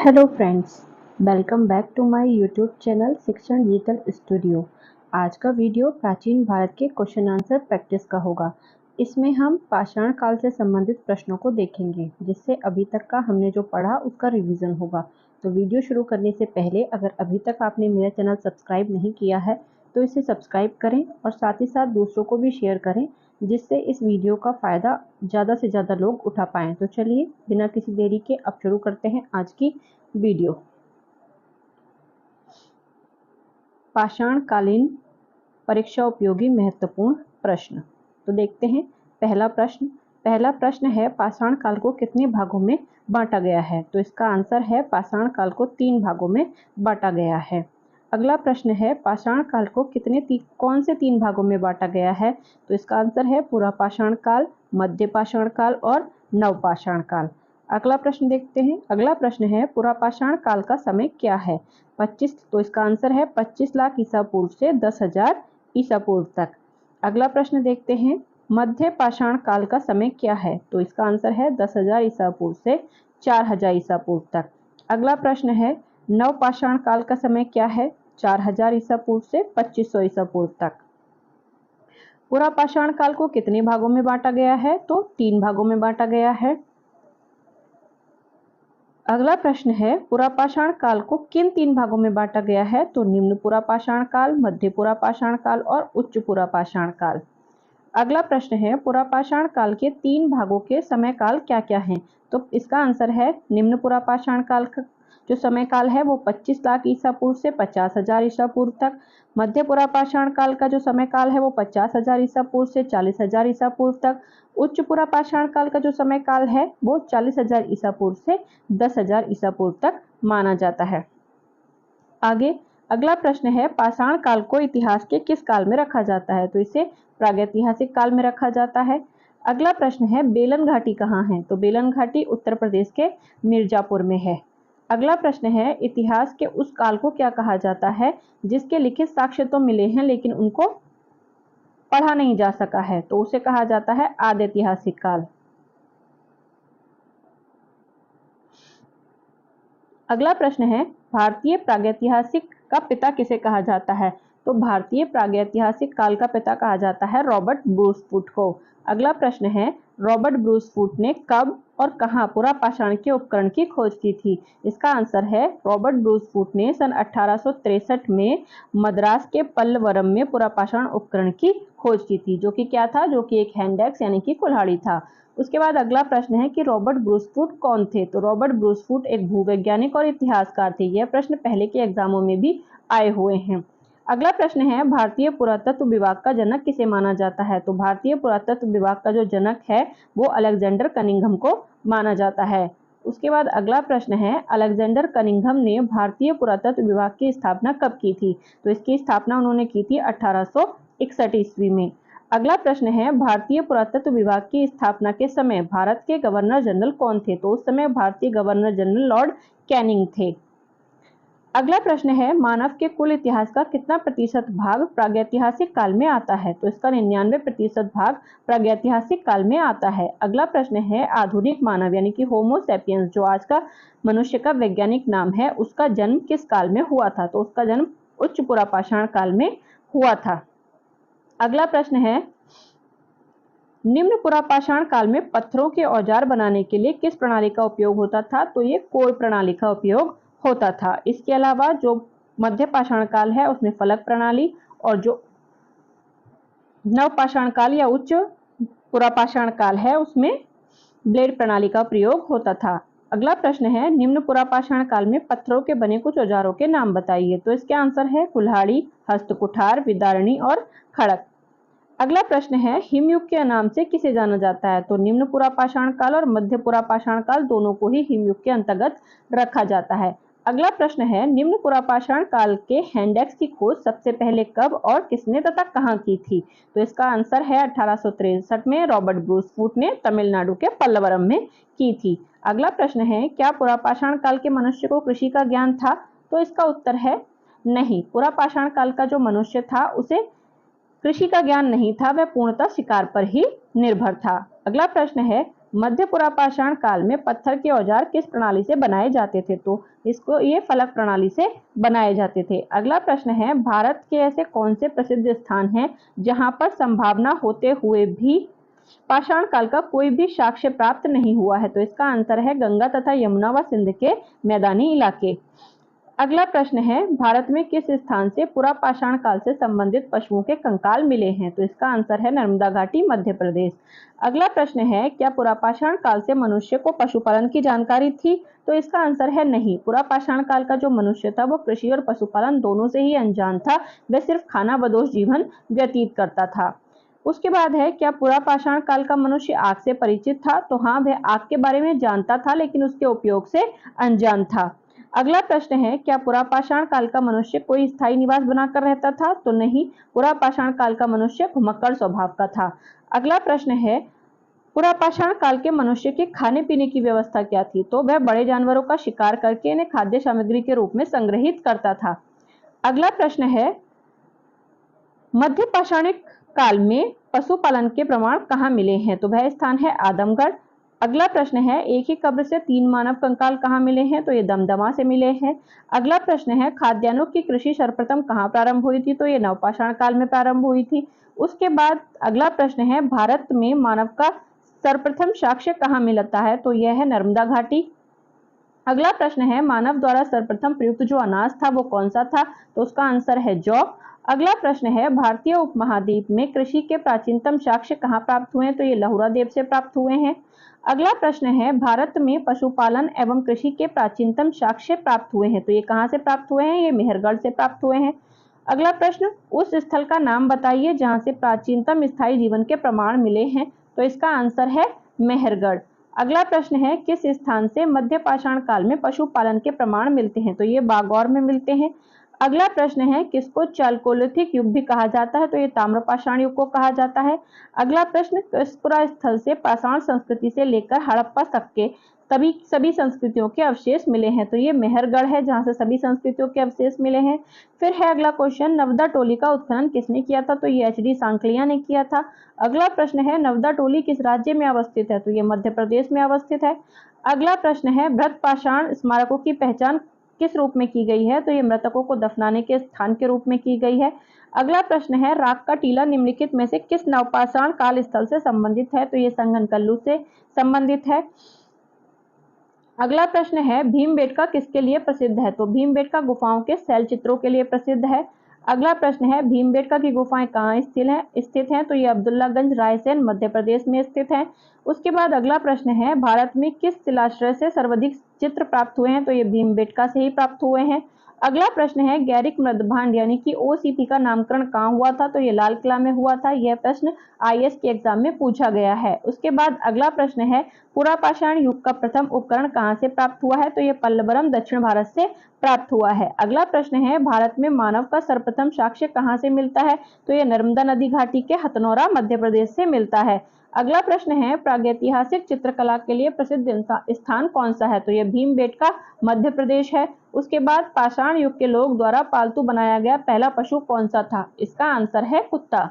Hello friends, welcome back to my YouTube channel Shikshan digital studio. आज का video प्राचीन भारत के क्वेश्चन आंसर प्रैक्टिस का होगा। इसमें हम पाषाण काल से संबंधित प्रश्नों को देखेंगे, जिससे अभी तक का हमने जो पढ़ा उसका रिवीजन होगा। तो वीडियो शुरू करने से पहले अगर अभी तक आपने मेरा चैनल सब्सक्राइब नहीं किया है तो इसे सब्सक्राइब करें और साथ ही साथ दूसरों को भी शेयर करें, जिससे इस वीडियो का फ़ायदा ज़्यादा से ज़्यादा लोग उठा पाएँ। तो चलिए बिना किसी देरी के अब शुरू करते हैं आज की वीडियो। पाषाणकालीन परीक्षा उपयोगी महत्वपूर्ण प्रश्न। तो देखते हैं पहला प्रश्न है पाषाण काल को कितने भागों में बांटा गया है। तो इसका आंसर है पाषाण काल को 3 भागों में बांटा गया है। अगला प्रश्न है पाषाण काल को कौन से 3 भागों में बांटा गया है। तो इसका आंसर है पूरा पाषाण काल, मध्य पाषाण काल और नवपाषाण काल। अगला प्रश्न देखते हैं। अगला प्रश्न है पुरापाषाण काल का समय क्या है। 25। तो इसका आंसर है 25 लाख ईसा पूर्व से 10,000 ईसा पूर्व तक। अगला प्रश्न देखते हैं मध्य पाषाण काल का समय क्या है। तो इसका आंसर है 10,000 ईसा पूर्व से 4,000 ईसा पूर्व तक। अगला प्रश्न है नवपाषाण काल का समय क्या है। 4,000 ईसा पूर्व से 2,500 ईसा पूर्व तक। पुरापाषाण काल को कितने भागों में बांटा गया है। तो 3 भागों में बांटा गया है। अगला प्रश्न है पुरापाषाण काल को किन 3 भागों में बांटा गया है। तो निम्न पुरापाषाण काल, मध्य पुरापाषाण काल और उच्च पुरापाषाण काल। अगला प्रश्न है पुरापाषाण काल के 3 भागों के समय काल क्या क्या हैं। तो इसका आंसर है निम्न पुरापाषाण काल का जो समय काल है वो 25 लाख ईसा पूर्व से 50,000 ईसा पूर्व तक। मध्य पुरापाषाण काल का जो समय काल है वो 50,000 ईसा पूर्व से 40,000 ईसा पूर्व तक। उच्च पुरापाषाण काल का जो समय काल है वो 40,000 ईसा पूर्व से 10,000 ईसा पूर्व तक माना जाता है। आगे अगला प्रश्न है पाषाण काल को इतिहास के किस काल में रखा जाता है। तो इसे प्रागैतिहासिक काल में रखा जाता है। अगला प्रश्न है बेलन घाटी कहाँ है। तो बेलन घाटी उत्तर प्रदेश के मिर्जापुर में है। अगला प्रश्न है इतिहास के उस काल को क्या कहा जाता है जिसके लिखित साक्ष्य तो मिले हैं लेकिन उनको पढ़ा नहीं जा सका है। तो उसे कहा जाता है आदि ऐतिहासिक काल। अगला प्रश्न है भारतीय प्रागैतिहासिक का पिता किसे कहा जाता है। तो भारतीय प्रागैतिहासिक काल का पिता कहा जाता है रॉबर्ट ब्रूसफुट को। अगला प्रश्न है रॉबर्ट ब्रूसफुट ने कब और कहां पुरापाषाण के उपकरण की खोज की थी। इसका आंसर है रॉबर्ट ब्रूसफुट ने सन 1863 में मद्रास के पल्लवरम में पुरापाषाण उपकरण की खोज की थी, जो कि क्या था, जो कि एक हैंडेक्स यानी कि कुल्हाड़ी था। उसके बाद अगला प्रश्न है कि रॉबर्ट ब्रूसफुट कौन थे। तो रॉबर्ट ब्रूसफुट एक भूवैज्ञानिक और इतिहासकार थे। यह प्रश्न पहले के एग्जामों में भी आए हुए हैं। अगला प्रश्न है भारतीय पुरातत्व विभाग का जनक किसे माना जाता है। तो भारतीय पुरातत्व विभाग का जो जनक है वो अलेक्जेंडर कनिंघम को माना जाता है। उसके बाद अगला प्रश्न है अलेक्जेंडर कनिंघम ने भारतीय पुरातत्व विभाग की स्थापना कब की थी। तो इसकी स्थापना उन्होंने की थी 1861 ईस्वी में। अगला प्रश्न है भारतीय पुरातत्व विभाग की स्थापना के समय भारत के गवर्नर जनरल कौन थे। तो उस समय भारतीय गवर्नर जनरल लॉर्ड कैनिंग थे। अगला प्रश्न है मानव के कुल इतिहास का कितना प्रतिशत भाग प्रागैतिहासिक काल में आता है। तो इसका 99% भाग प्रागैतिहासिक काल में आता है। अगला प्रश्न है आधुनिक मानव यानी कि होमो सैपियंस जो आज का मनुष्य का वैज्ञानिक नाम है, उसका जन्म किस काल में हुआ था। तो उसका जन्म उच्च पुरापाषाण काल में हुआ था। अगला प्रश्न है निम्न पुरापाषाण काल में पत्थरों के औजार बनाने के लिए किस प्रणाली का उपयोग होता था। तो ये कोर प्रणाली का उपयोग होता था। इसके अलावा जो मध्य पाषाण काल है उसमें फलक प्रणाली और जो नवपाषाण काल या उच्च पुरापाषाण काल है उसमें ब्लेड प्रणाली का प्रयोग होता था। अगला प्रश्न है निम्न पुरापाषाण काल में पत्थरों के बने कुछ औजारों के नाम बताइए। तो इसके आंसर है कुल्हाड़ी, हस्तकुठार, विदारणी और खड़क। अगला प्रश्न है हिमयुग के नाम से किसे जाना जाता है। तो निम्न पुरापाषाण काल और मध्य पुरापाषाण काल दोनों को ही हिमयुग के अंतर्गत रखा जाता है। अगला प्रश्न है निम्न पुरापाषाण काल के हैंडेक्स की खोज सबसे पहले कब और किसने तथा कहां की थी। तो इसका आंसर है 1863 में रॉबर्ट ब्रूसफुट ने तमिलनाडु के पल्लवरम में की थी। अगला प्रश्न है क्या पुरापाषाण काल के मनुष्य को कृषि का ज्ञान था। तो इसका उत्तर है नहीं। पुरापाषाण काल का जो मनुष्य था उसे कृषि का ज्ञान नहीं था, वह पूर्णतः शिकार पर ही निर्भर था। अगला प्रश्न है मध्य पुरापाषाण काल में पत्थर के औजार किस प्रणाली से बनाए जाते थे? तो इसको ये फलक प्रणाली से बनाए जाते थे। अगला प्रश्न है, भारत के ऐसे कौन से प्रसिद्ध स्थान हैं जहां पर संभावना होते हुए भी पाषाण काल का कोई भी साक्ष्य प्राप्त नहीं हुआ है? तो इसका आंसर है गंगा तथा यमुना व सिंध के मैदानी इलाके। अगला प्रश्न है, भारत में किस स्थान से पुरापाषाण काल से संबंधित पशुओं के कंकाल मिले हैं? तो इसका आंसर है नर्मदा घाटी, मध्य प्रदेश। अगला प्रश्न है, क्या पुरापाषाण काल से मनुष्य को पशुपालन की जानकारी थी? तो इसका आंसर है नहीं। पुरापाषाण काल का जो मनुष्य था वो कृषि और पशुपालन दोनों से ही अनजान था, वह सिर्फ खाना बदोश जीवन व्यतीत करता था। उसके बाद है, क्या पुरापाषाण काल का मनुष्य आग से परिचित था? तो हाँ, वह आग के बारे में जानता था लेकिन उसके उपयोग से अनजान था। अगला प्रश्न है, क्या पुरापाषाण काल का मनुष्य कोई स्थायी निवास बनाकर रहता था? तो नहीं, पुरापाषाण काल का मनुष्य घुमक्कड़ स्वभाव का था। अगला प्रश्न है, पुरापाषाण काल के मनुष्य के खाने पीने की व्यवस्था क्या थी? तो वह बड़े जानवरों का शिकार करके इन्हें खाद्य सामग्री के रूप में संग्रहित करता था। अगला प्रश्न है, मध्य पाषाणिक काल में पशुपालन के प्रमाण कहाँ मिले हैं? तो वह स्थान है आदमगढ़। अगला प्रश्न है, एक ही कब्र से 3 मानव कंकाल कहाँ मिले हैं? तो ये दमदमा से मिले हैं। अगला प्रश्न है, खाद्यान्नों की कृषि सर्वप्रथम कहाँ प्रारंभ हुई थी? तो ये नवपाषाण काल में प्रारंभ हुई थी। उसके बाद अगला प्रश्न है, भारत में मानव का सर्वप्रथम साक्ष्य कहाँ मिलता है? तो यह है नर्मदा घाटी। अगला प्रश्न है, मानव द्वारा सर्वप्रथम प्रयुक्त जो अनाज था वो कौन सा था? तो उसका आंसर है जौ। अगला प्रश्न है, भारतीय उपमहाद्वीप में कृषि के प्राचीनतम साक्ष्य कहाँ प्राप्त हुए हैं? तो ये लहुरा द्वीप से प्राप्त हुए हैं। अगला प्रश्न है, भारत में पशुपालन एवं कृषि के प्राचीनतम साक्ष्य प्राप्त हुए हैं। तो ये कहाँ से प्राप्त हुए हैं? ये मेहरगढ़ से प्राप्त हुए हैं। अगला प्रश्न, उस स्थल का नाम बताइए जहां से प्राचीनतम स्थायी जीवन के प्रमाण मिले हैं। तो इसका आंसर है मेहरगढ़। अगला प्रश्न है, किस स्थान से मध्य पाषाण काल में पशुपालन के प्रमाण मिलते हैं? तो ये बागौर में मिलते हैं। अगला प्रश्न है, किसको चालकोलिथिक युग भी कहा जाता है? तो ये ताम्रपाषाण युग को कहा जाता है। अगला प्रश्न, कृष्णपुरा स्थल से पाषाण संस्कृति से लेकर हड़प्पा तक के सभी संस्कृतियों के अवशेष मिले हैं। तो ये मेहरगढ़ है जहां से सभी संस्कृतियों के अवशेष मिले हैं। फिर है अगला क्वेश्चन, नवदा टोली का उत्खनन किसने किया था? तो ये एच.डी. सांकलिया ने किया था। अगला प्रश्न है, नवदा टोली किस राज्य में अवस्थित है? तो ये मध्य प्रदेश में अवस्थित है। अगला प्रश्न है, बृहत पाषाण स्मारकों की पहचान किस रूप में की गई है? तो ये मृतकों को दफनाने के स्थान के रूप में की गई है। अगला प्रश्न है, राग का टीला निम्नलिखित में से किस नवपाषाण काल स्थल से संबंधित है? तो ये संगनकल्लू से संबंधित है। अगला प्रश्न है, भीमबेटका किसके लिए प्रसिद्ध है? तो भीमबेटका गुफाओं के शैल चित्रों के लिए प्रसिद्ध है। अगला प्रश्न है, भीमबेटका की गुफाएं कहाँ स्थित हैं? तो ये अब्दुल्लागंज, रायसेन, मध्य प्रदेश में स्थित है। उसके बाद अगला प्रश्न है, भारत में किस शिलाश्रय से सर्वाधिक चित्र प्राप्त हुए हैं? तो ये भीमबेटका से ही प्राप्त हुए हैं। अगला प्रश्न है, गैरिक मृदभांड यानी कि ओसीपी का नामकरण कहाँ हुआ था? तो ये लाल किला में हुआ था। यह प्रश्न आईएएस के एग्जाम में पूछा गया है। उसके बाद अगला प्रश्न है, पुरापाषाण युग का प्रथम उपकरण कहाँ से प्राप्त हुआ है? तो ये पल्लवरम दक्षिण भारत से प्राप्त हुआ है। अगला प्रश्न है, भारत में मानव का सर्वप्रथम साक्ष्य कहाँ से मिलता है? तो ये नर्मदा नदी घाटी के हथनौरा, मध्य प्रदेश से मिलता है। अगला प्रश्न है, प्रागैतिहासिक चित्रकला के लिए प्रसिद्ध स्थान कौन सा है? तो यह भीमबेटका, मध्य प्रदेश है। उसके बाद पाषाण युग के लोग द्वारा पालतू बनाया गया पहला पशु कौन सा था? इसका आंसर है कुत्ता।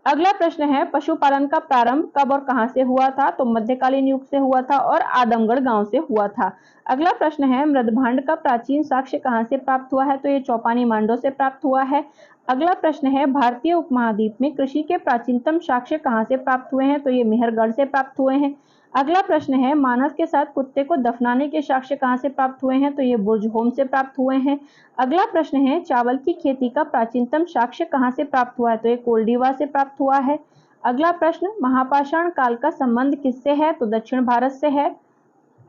अगला प्रश्न है, पशुपालन का प्रारंभ कब और कहां से हुआ था? तो मध्यकालीन युग से हुआ था और आदमगढ़ गांव से हुआ था। अगला प्रश्न है, मृदभांड का प्राचीन साक्ष्य कहां से प्राप्त हुआ है? तो ये चौपानी मांडो से प्राप्त हुआ है। अगला प्रश्न है, भारतीय उपमहाद्वीप में कृषि के प्राचीनतम साक्ष्य कहां से प्राप्त हुए हैं? तो ये मेहरगढ़ से प्राप्त हुए हैं। अगला प्रश्न है, मानव के साथ कुत्ते को दफनाने के साक्ष्य कहां से प्राप्त हुए हैं? तो ये बुर्जहोम से प्राप्त हुए हैं। अगला प्रश्न है, चावल की खेती का प्राचीनतम साक्ष्य कहां से प्राप्त हुआ है? तो ये कोल्डिवा से प्राप्त हुआ है। अगला प्रश्न, महापाषाण काल का संबंध किससे है? तो दक्षिण भारत से है।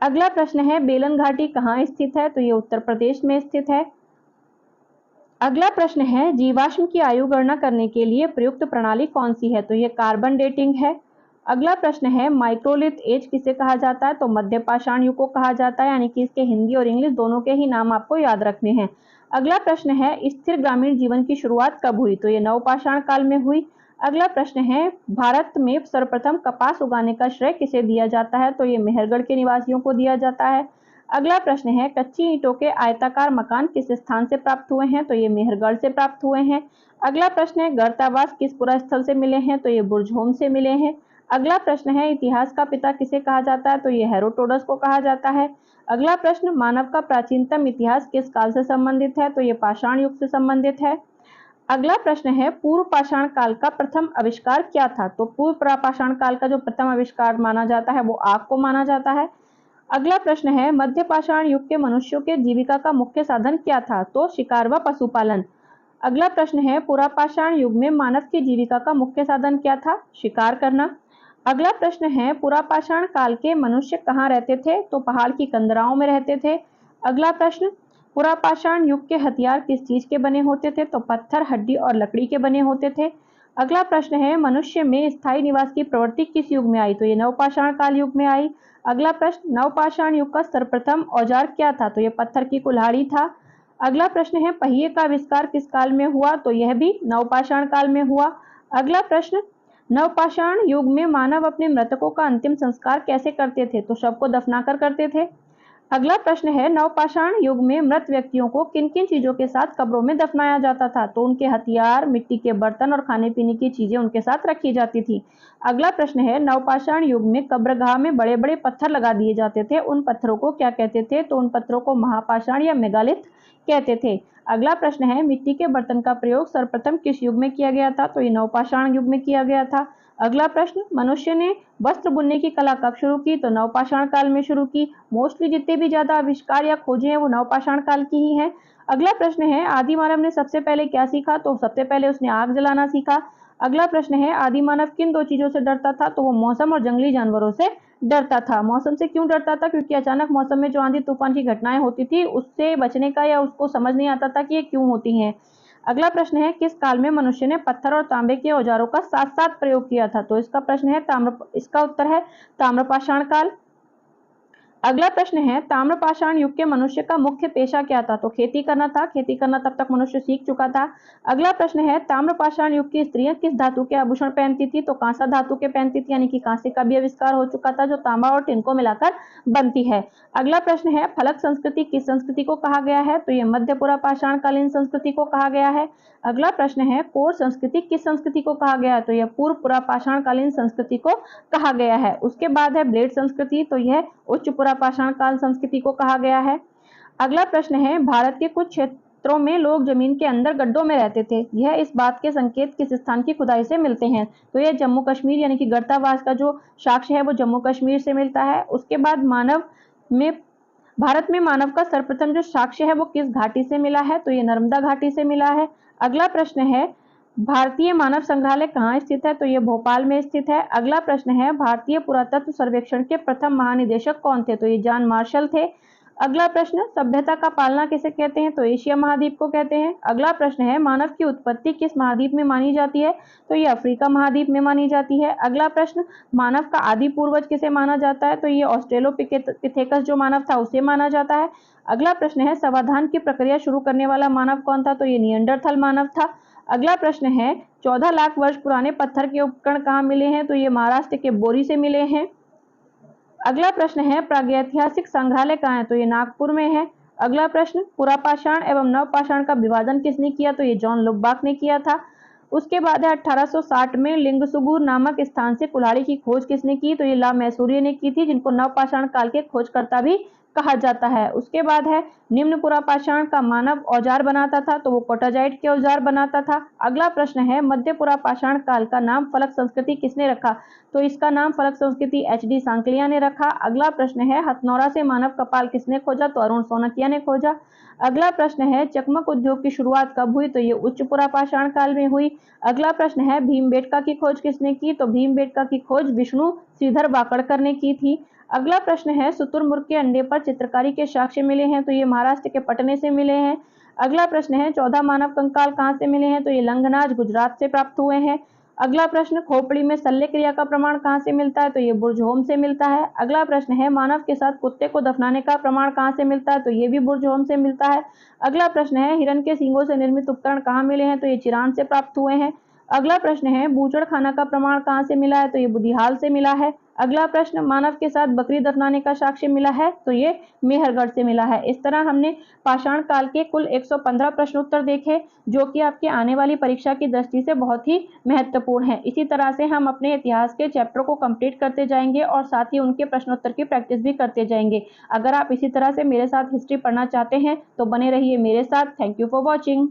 अगला प्रश्न है, बेलन घाटी कहाँ स्थित है? तो ये उत्तर प्रदेश में स्थित है। अगला प्रश्न है, जीवाश्म की आयु गणना करने के लिए प्रयुक्त प्रणाली कौन सी है? तो ये कार्बन डेटिंग है। अगला प्रश्न है, माइक्रोलिथ एज किसे कहा जाता है? तो मध्य पाषाण युग को कहा जाता है, यानी कि इसके हिंदी और इंग्लिश दोनों के ही नाम आपको याद रखने हैं। अगला प्रश्न है, स्थिर ग्रामीण जीवन की शुरुआत कब हुई? तो ये नवपाषाण काल में हुई। अगला प्रश्न है, भारत में सर्वप्रथम कपास उगाने का श्रेय किसे दिया जाता है? तो ये मेहरगढ़ के निवासियों को दिया जाता है। अगला प्रश्न है, कच्ची ईंटों के आयताकार मकान किस स्थान से प्राप्त हुए हैं? तो ये मेहरगढ़ से प्राप्त हुए हैं। अगला प्रश्न है, गर्तावास किस पुरा स्थल से मिले हैं? तो ये बुर्जहोम से मिले हैं। अगला प्रश्न है इतिहास का पिता किसे कहा जाता है, तो ये हेरोडोटस को कहा जाता है। अगला प्रश्न मानव का प्राचीनतम इतिहास किस काल से संबंधित है, तो ये पाषाण युग से संबंधित है। अगला प्रश्न है पूर्व पाषाण काल का प्रथम आविष्कार क्या था, तो पूर्व पाषाण काल का जो प्रथम आविष्कार माना जाता है वो आग को माना जाता है। अगला प्रश्न है मध्य पाषाण युग के मनुष्यों के जीविका का मुख्य साधन क्या था, तो शिकार व पशुपालन। अगला प्रश्न है पुरापाषाण युग में मानव की जीविका का मुख्य साधन क्या था, शिकार करना। अगला प्रश्न है पुरापाषाण काल के मनुष्य कहाँ रहते थे, तो पहाड़ की कंदराओं में रहते थे। अगला प्रश्न पुरापाषाण युग के हथियार किस चीज के बने होते थे, तो पत्थर, हड्डी और लकड़ी के बने होते थे। अगला प्रश्न है मनुष्य में स्थायी निवास की प्रवृत्ति किस युग में आई, तो ये नवपाषाण काल युग में आई। अगला प्रश्न नवपाषाण युग का सर्वप्रथम औजार क्या था, तो यह पत्थर की कुल्हाड़ी था। अगला प्रश्न है पहिए का आविष्कार किस काल में हुआ, तो यह भी नवपाषाण काल में हुआ। अगला प्रश्न नवपाषाण युग में मानव अपने मृतकों का अंतिम संस्कार कैसे करते थे, तो शव को दफनाकर करते थे। अगला प्रश्न है नवपाषाण युग में मृत व्यक्तियों को किन किन चीजों के साथ कब्रों में दफनाया जाता था, तो उनके हथियार, मिट्टी के बर्तन और खाने पीने की चीजें उनके साथ रखी जाती थी। अगला प्रश्न है नवपाषाण युग में कब्रगाह में बड़े बड़े पत्थर लगा दिए जाते थे, उन पत्थरों को क्या कहते थे, तो उन पत्थरों को महापाषाण या मेगालिथ कहते थे। अगला प्रश्न है मिट्टी के बर्तन का प्रयोग सर्वप्रथम किस युग में किया गया था, तो ये नवपाषाण युग में किया गया था। अगला प्रश्न मनुष्य ने वस्त्र बुनने की कला कब शुरू की, तो नवपाषाण काल में शुरू की। मोस्टली जितने भी ज्यादा आविष्कार या खोजें हैं वो नवपाषाण काल की ही हैं। अगला प्रश्न है आदि मानव ने सबसे पहले क्या सीखा, तो सबसे पहले उसने आग जलाना सीखा। अगला प्रश्न है आदि मानव किन दो चीजों से डरता था, तो वो मौसम और जंगली जानवरों से डरता था। मौसम से क्यों डरता था, क्योंकि अचानक मौसम में जो आंधी तूफान की घटनाएं होती थी उससे बचने का या उसको समझ नहीं आता था कि ये क्यों होती हैं। अगला प्रश्न है किस काल में मनुष्य ने पत्थर और तांबे के औजारों का साथ साथ प्रयोग किया था, तो इसका उत्तर है ताम्रपाषाण काल। अगला प्रश्न है ताम्रपाषाण युग के मनुष्य का मुख्य पेशा क्या था, तो खेती करना था। खेती करना तब तक मनुष्य सीख चुका था। अगला प्रश्न है ताम्रपाषाण युग की स्त्रियां किस धातु के आभूषण पहनती थी, तो कांसा धातु के पहनती थी, यानी कि कांसे का भी आविष्कार हो चुका था जो तांबा और टिन को मिलाकर बनती है। अगला प्रश्न है फलक संस्कृति किस संस्कृति को कहा गया है, तो यह मध्य पुरापाषाण कालीन संस्कृति को कहा गया है। अगला प्रश्न है कोर संस्कृति किस संस्कृति को कहा गया है, तो यह पूर्व पुरापाषाण कालीन संस्कृति को कहा गया है। उसके बाद है ब्लेड संस्कृति, तो यह उच्च पुरापाषाण काल संस्कृति को कहा गया है। अगला प्रश्न है भारत के कुछ क्षेत्रों में लोग जमीन के अंदर गड्ढों में रहते थे, यह इस बात के संकेत किस स्थान की खुदाई से मिलते हैं, तो यह जम्मू कश्मीर यानी कि गर्तावास का जो साक्ष्य है वो जम्मू कश्मीर से मिलता है। उसके बाद भारत में मानव का सर्वप्रथम जो साक्ष्य है वो किस घाटी से मिला है, तो ये नर्मदा घाटी से मिला है। अगला प्रश्न है भारतीय मानव संग्रहालय कहाँ स्थित है, तो ये भोपाल में स्थित है। अगला प्रश्न है भारतीय पुरातत्व सर्वेक्षण के प्रथम महानिदेशक कौन थे, तो ये जॉन मार्शल थे। अगला प्रश्न सभ्यता का पालना किसे कहते हैं, तो एशिया महाद्वीप को कहते हैं। अगला प्रश्न है मानव की उत्पत्ति किस महाद्वीप में मानी जाती है, तो ये अफ्रीका महाद्वीप में मानी जाती है। अगला प्रश्न मानव का आदि पूर्वज किसे माना जाता है, तो ये ऑस्ट्रेलोपिथेकस जो मानव था उसे माना जाता है। अगला प्रश्न है समाधान की प्रक्रिया शुरू करने वाला मानव कौन था, तो ये निएंडरथल मानव था। अगला प्रश्न है 14 लाख वर्ष पुराने पत्थर के उपकरण कहाँ मिले हैं, तो ये महाराष्ट्र के बोरी से मिले हैं। अगला प्रश्न है प्रागैतिहासिक संग्रहालय कहाँ है, तो ये नागपुर में है। अगला प्रश्न पुरापाषाण एवं नवपाषाण का विभाजन किसने किया, तो ये जॉन लुबाक ने किया था। उसके बाद है 1860 में लिंगसुगुर नामक स्थान से कुल्हाड़ी की खोज किसने की, तो ये ला मैसूरिया ने की थी, जिनको नवपाषाण काल के खोजकर्ता भी कहा जाता है। उसके बाद है निम्न पुरापाषाण का मानव औजार बनाता था, तो वो कोटाजाइट के औजार बनाता था। अगला प्रश्न है मध्य पुरापाषाण काल का नाम फलक संस्कृति किसने रखा, तो इसका नाम फलक संस्कृति एच.डी. सांकलिया ने रखा। अगला प्रश्न है हथनौरा से मानव कपाल किसने खोजा, तो अरुण सोनकिया ने खोजा। अगला प्रश्न है चकमक उद्योग की शुरुआत कब हुई, तो ये उच्च पुरापाषाण काल में हुई। अगला प्रश्न है भीमबेटका की खोज किसने की, तो भीमबेटका की खोज विष्णु श्रीधर वाकड़कर ने की थी। अगला प्रश्न है शुतुरमुर्ग के अंडे पर चित्रकारी के साक्ष्य मिले हैं, तो ये महाराष्ट्र के पटने से मिले हैं। अगला प्रश्न है 14 मानव कंकाल कहाँ से मिले हैं, तो ये लंगनाज गुजरात से प्राप्त हुए हैं। अगला प्रश्न खोपड़ी में शल्य क्रिया का प्रमाण कहाँ से मिलता है, तो ये बुर्जहोम से मिलता है। अगला प्रश्न है मानव के साथ कुत्ते को दफनाने का प्रमाण कहाँ से मिलता है, तो ये भी बुर्जहोम से मिलता है। अगला प्रश्न है हिरण के सींगों से निर्मित उपकरण कहाँ मिले हैं, तो ये चिरान से प्राप्त हुए हैं। अगला प्रश्न है बूचड़खाना का प्रमाण कहाँ से मिला है, तो ये बुदिहाल से मिला है। अगला प्रश्न, मानव के साथ बकरी दफनाने का साक्ष्य मिला है, तो ये मेहरगढ़ से मिला है। इस तरह हमने पाषाण काल के कुल 115 प्रश्न उत्तर देखे, जो कि आपकी आने वाली परीक्षा की दृष्टि से बहुत ही महत्वपूर्ण है। इसी तरह से हम अपने इतिहास के चैप्टर को कंप्लीट करते जाएंगे और साथ ही उनके प्रश्नोत्तर की प्रैक्टिस भी करते जाएंगे। अगर आप इसी तरह से मेरे साथ हिस्ट्री पढ़ना चाहते हैं तो बने रहिए मेरे साथ। Thank you for watching.